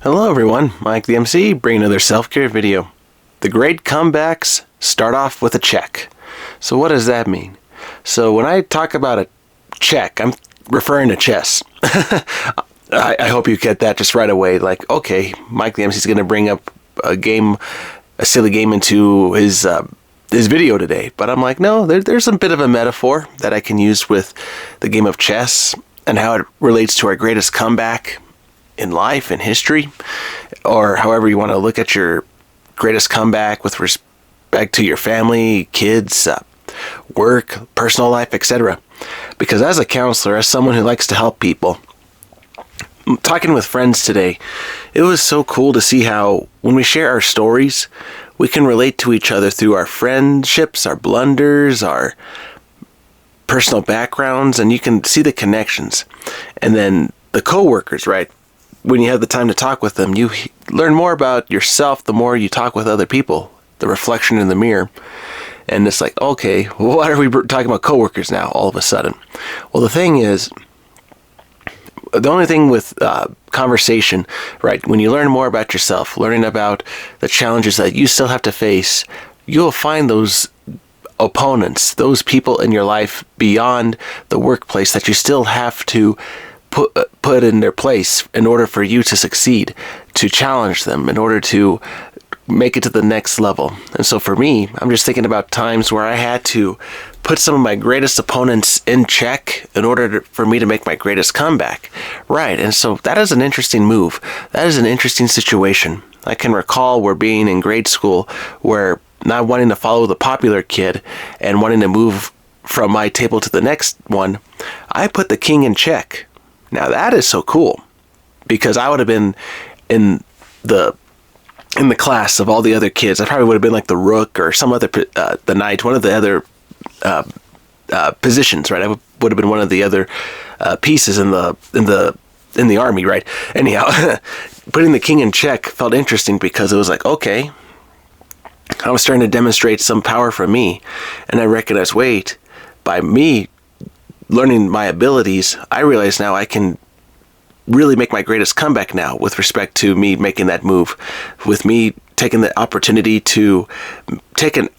Hello everyone, Mike the MC, bringing another self-care video. The great comebacks start off with a check. So what does that mean? So when I talk about a check, I'm referring to chess. I hope you get that just right away. Like, okay, Mike the MC is going to bring up a silly game into his video today. But I'm like, no, there's a bit of a metaphor that I can use with the game of chess and how it relates to our greatest comeback in life, in history, or however you want to look at your greatest comeback with respect to your family, kids, work, personal life, etc. Because as a counselor, as someone who likes to help people, talking with friends today, it was so cool to see how when we share our stories, we can relate to each other through our friendships, our blunders, our personal backgrounds, and you can see the connections. And then the coworkers, right? When you have the time to talk with them, you learn more about yourself the more you talk with other people, the reflection in the mirror. And it's like, okay, well, why are we talking about coworkers now all of a sudden? Well, the thing is, the only thing with conversation, right, when you learn more about yourself, learning about the challenges that you still have to face, you'll find those opponents, those people in your life beyond the workplace that you still have to put in their place in order for you to succeed, to challenge them, in order to make it to the next level. And so for me, I'm just thinking about times where I had to put some of my greatest opponents in check in order for me to make my greatest comeback. Right, and so that is an interesting move. That is an interesting situation. I can recall where being in grade school, where not wanting to follow the popular kid and wanting to move from my table to the next one, I put the king in check. Now that is so cool, because I would have been in the class of all the other kids. I probably would have been like the rook or some other the knight, one of the other positions, right? I would have been one of the other pieces in the army, right? Anyhow, putting the king in check felt interesting because it was like, okay, I was starting to demonstrate some power from me, and I recognized, wait, by me learning my abilities, I realize now I can really make my greatest comeback now with respect to me making that move, with me taking the opportunity to take an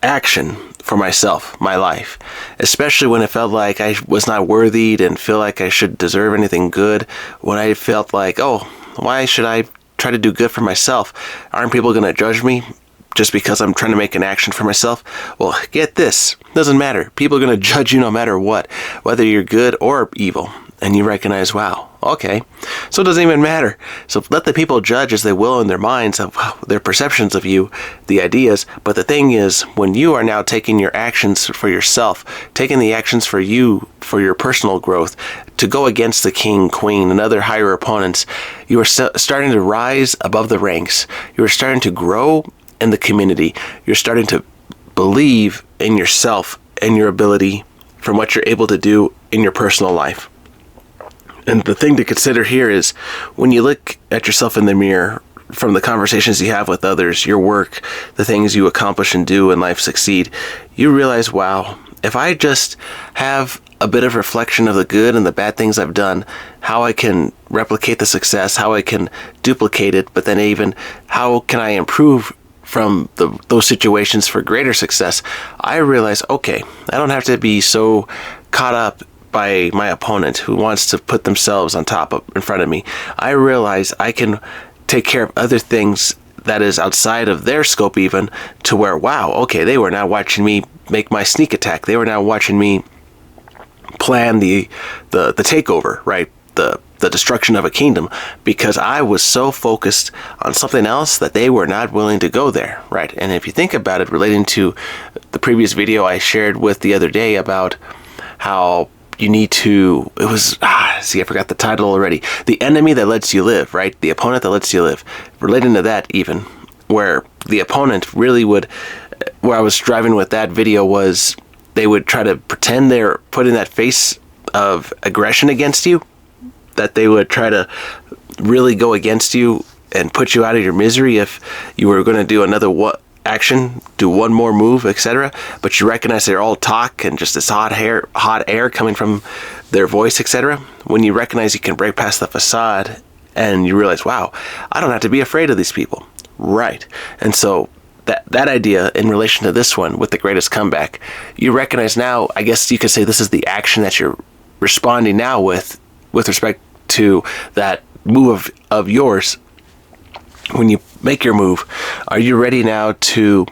action for myself, my life, especially when it felt like I was not worthy, didn't feel like I should deserve anything good, when I felt like, oh, why should I try to do good for myself? Aren't people going to judge me just because I'm trying to make an action for myself? Well, get this. Doesn't matter. People are going to judge you no matter what, whether you're good or evil. And you recognize, wow, okay, so it doesn't even matter. So let the people judge as they will in their minds of their perceptions of you, the ideas. But the thing is, when you are now taking your actions for yourself, taking the actions for you, for your personal growth, to go against the king, queen, and other higher opponents, you are starting to rise above the ranks. You are starting to grow in the community. You're starting to believe in yourself and your ability from what you're able to do in your personal life. And the thing to consider here is when you look at yourself in the mirror, from the conversations you have with others, your work, the things you accomplish and do in life succeed, you realize, wow, if I just have a bit of reflection of the good and the bad things I've done, how I can replicate the success, how I can duplicate it, but then even how can I improve from those situations for greater success, I realize, okay, I don't have to be so caught up by my opponent who wants to put themselves on top of in front of me. I realize I can take care of other things that is outside of their scope, even to where, wow, okay, they were now watching me make my sneak attack. They were now watching me plan the takeover, right? The destruction of a kingdom, because I was so focused on something else that they were not willing to go there, right? And if you think about it, relating to the previous video I shared with the other day about how you need to, it was, I forgot the title already. The enemy that lets you live, right? The opponent that lets you live. Relating to that even, where the opponent really would, where I was driving with that video was, they would try to pretend they're putting that face of aggression against you, that they would try to really go against you and put you out of your misery if you were going to do another action, do one more move, etc. But you recognize they're all talk and just this hot air coming from their voice, etc. When you recognize you can break past the facade And you realize, wow, I don't have to be afraid of these people. Right. And so that idea in relation to this one with the greatest comeback, you recognize now, I guess you could say this is the action that you're responding now with respect to that move of yours. When you make your move, are you ready now to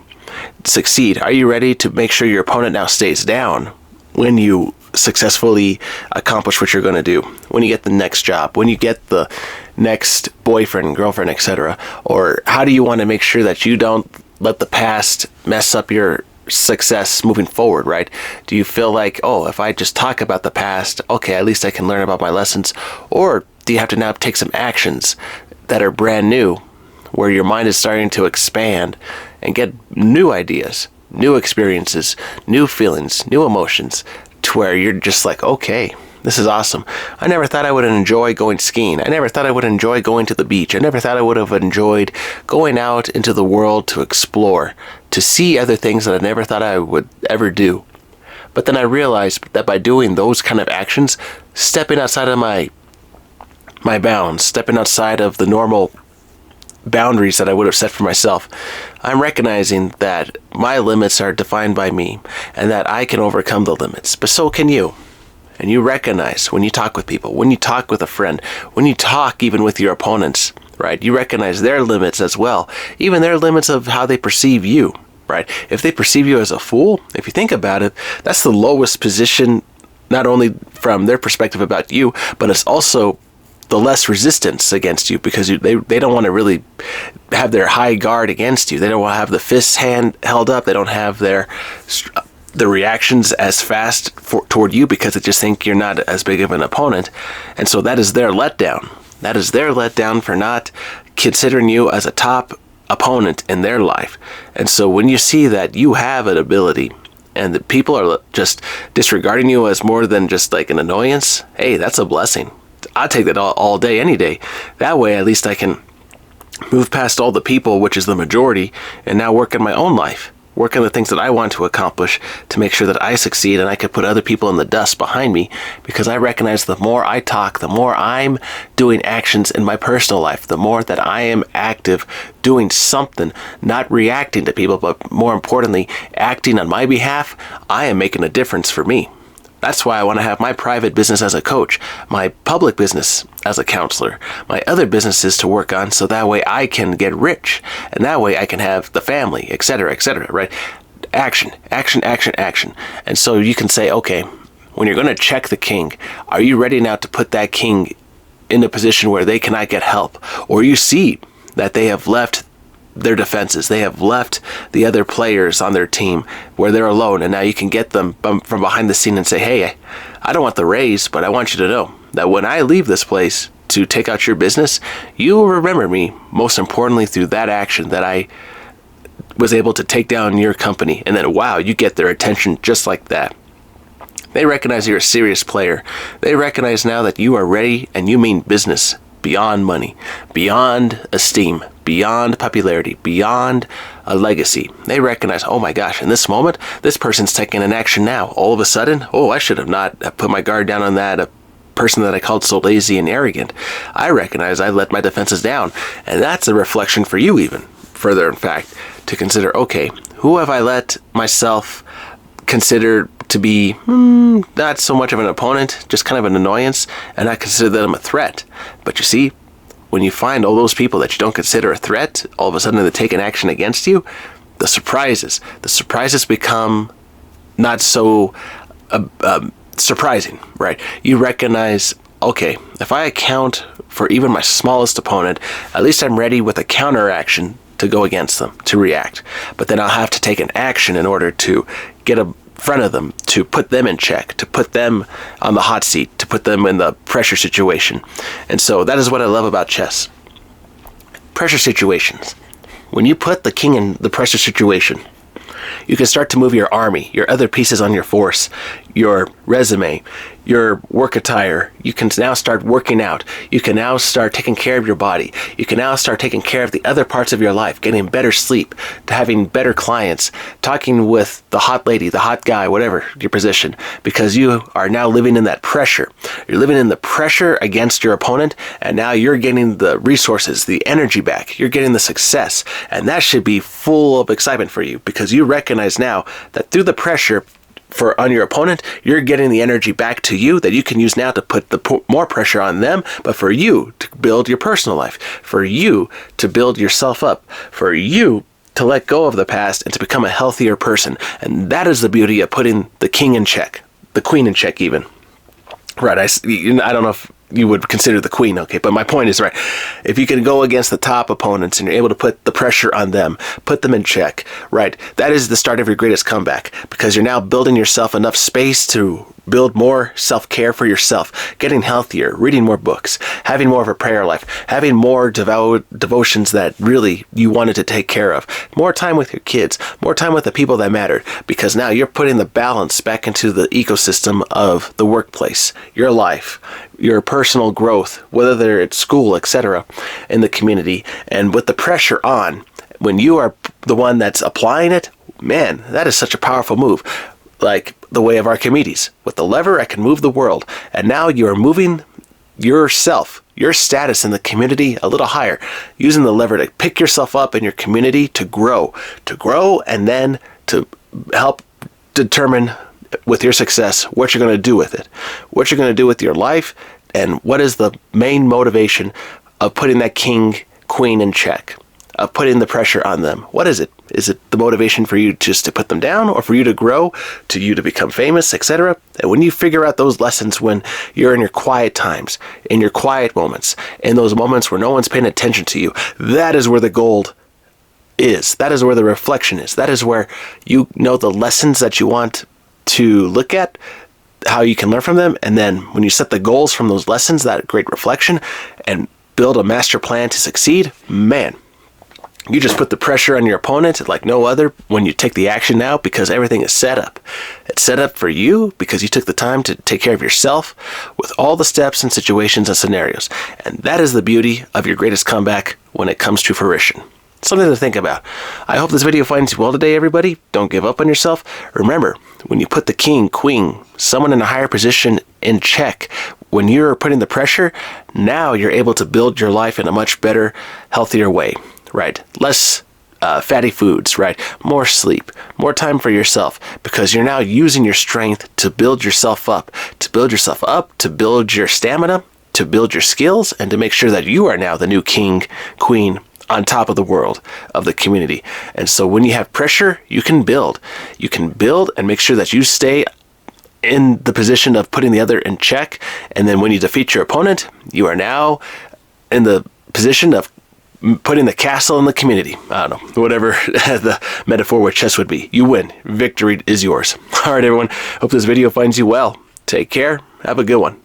succeed? Are you ready to make sure your opponent now stays down when you successfully accomplish what you're going to do, when you get the next job, when you get the next boyfriend, girlfriend, etc.? Or how do you want to make sure that you don't let the past mess up your success moving forward, right? Do you feel like, oh, if I just talk about the past, okay, at least I can learn about my lessons? Or do you have to now take some actions that are brand new, where your mind is starting to expand and get new ideas, new experiences, new feelings, new emotions, to where you're just like, okay, this is awesome. I never thought I would enjoy going skiing. I never thought I would enjoy going to the beach. I never thought I would have enjoyed going out into the world to explore, to see other things that I never thought I would ever do. But then I realized that by doing those kind of actions, stepping outside of my bounds, stepping outside of the normal boundaries that I would have set for myself, I'm recognizing that my limits are defined by me and that I can overcome the limits, but so can you. And you recognize when you talk with people, when you talk with a friend, when you talk even with your opponents, right? You recognize their limits as well, even their limits of how they perceive you, right? If they perceive you as a fool, if you think about it, that's the lowest position, not only from their perspective about you, but it's also the less resistance against you, because they don't want to really have their high guard against you. They don't want to have the fists held up. They don't have the reactions as fast toward you, because they just think you're not as big of an opponent. And so that is their letdown. That is their letdown for not considering you as a top opponent in their life. And so when you see that you have an ability and that people are just disregarding you as more than just like an annoyance, hey, that's a blessing. I take that all day, any day. That way, at least I can move past all the people, which is the majority, and now work in my own life. Work on the things that I want to accomplish to make sure that I succeed, and I can put other people in the dust behind me, because I recognize the more I talk, the more I'm doing actions in my personal life, the more that I am active doing something, not reacting to people, but more importantly, acting on my behalf. I am making a difference for me. That's why I want to have my private business as a coach, my public business as a counselor, my other businesses to work on, so that way I can get rich, and that way I can have the family, etc., right? Action, action, action, action. And so you can say, okay, when you're going to check the king, are you ready now to put that king in a position where they cannot get help? Or you see that they have left their defenses, they have left the other players on their team where they're alone, and now you can get them from behind the scene and say, hey, I don't want the raise, but I want you to know that when I leave this place to take out your business, you will remember me, most importantly through that action that I was able to take down your company. And then wow, you get their attention just like that. They recognize you're a serious player. They recognize now that you are ready and you mean business, beyond money, beyond esteem, beyond popularity, beyond a legacy. They recognize, oh my gosh, in this moment, this person's taking an action now. All of a sudden, oh, I should have not put my guard down on that person that I called so lazy and arrogant. I recognize I let my defenses down. And that's a reflection for you even further, in fact, to consider, okay, who have I let myself consider to be not so much of an opponent, just kind of an annoyance, and I consider them a threat. But you see, when you find all those people that you don't consider a threat, all of a sudden they take an action against you, the surprises become not so surprising, right? You recognize, okay, if I account for even my smallest opponent, at least I'm ready with a counteraction to go against them, to react. But then I'll have to take an action in order to get in front of them, to put them in check, to put them on the hot seat, to put them in the pressure situation. And so that is what I love about chess. Pressure situations. When you put the king in the pressure situation, you can start to move your army, your other pieces on your force, your resume, your work attire. You can now start working out. You can now start taking care of your body. You can now start taking care of the other parts of your life, getting better sleep, having better clients, talking with the hot lady, the hot guy, whatever your position, because you are now living in that pressure. You're living in the pressure against your opponent, and now you're getting the resources, the energy back. You're getting the success, and that should be full of excitement for you, because you recognize now that through the pressure on your opponent, you're getting the energy back to you that you can use now to put more pressure on them, but for you to build your personal life, for you to build yourself up, for you to let go of the past and to become a healthier person. And that is the beauty of putting the king in check, the queen in check even. Right, I don't know if you would consider the queen, okay, but my point is, right, if you can go against the top opponents and you're able to put the pressure on them, put them in check, right, that is the start of your greatest comeback, because you're now building yourself enough space to build more self-care for yourself, getting healthier, reading more books, having more of a prayer life, having more devotions that really you wanted to take care of, more time with your kids, more time with the people that mattered, because now you're putting the balance back into the ecosystem of the workplace, your life, your personal growth, whether they're at school, etc., in the community. And with the pressure on, when you are the one that's applying it, man, that is such a powerful move. Like the way of Archimedes. With the lever, I can move the world. And now you are moving yourself, your status in the community a little higher, using the lever to pick yourself up in your community to grow, and then to help determine with your success what you're going to do with it, what you're going to do with your life, and what is the main motivation of putting that king, queen in check, of putting the pressure on them. What is it? Is it the motivation for you just to put them down, or for you to grow, to you to become famous, etc.? And when you figure out those lessons when you're in your quiet times, in your quiet moments, in those moments where no one's paying attention to you, that is where the gold is. That is where the reflection is. That is where you know the lessons that you want to look at, how you can learn from them, and then when you set the goals from those lessons, that great reflection, and build a master plan to succeed, man, you just put the pressure on your opponent like no other when you take the action now, because everything is set up. It's set up for you because you took the time to take care of yourself with all the steps and situations and scenarios. And that is the beauty of your greatest comeback when it comes to fruition. Something to think about. I hope this video finds you well today, everybody. Don't give up on yourself. Remember, when you put the king, queen, someone in a higher position in check, when you're putting the pressure, now you're able to build your life in a much better, healthier way, right? Less fatty foods, right? More sleep, more time for yourself, because you're now using your strength to build yourself up, to build your stamina, to build your skills, and to make sure that you are now the new king, queen, on top of the world, of the community. And so when you have pressure, you can build. You can build and make sure that you stay in the position of putting the other in check. And then when you defeat your opponent, you are now in the position of putting the castle in the community. I don't know, whatever the metaphor with chess would be. You win. Victory is yours. All right, everyone. Hope this video finds you well. Take care. Have a good one.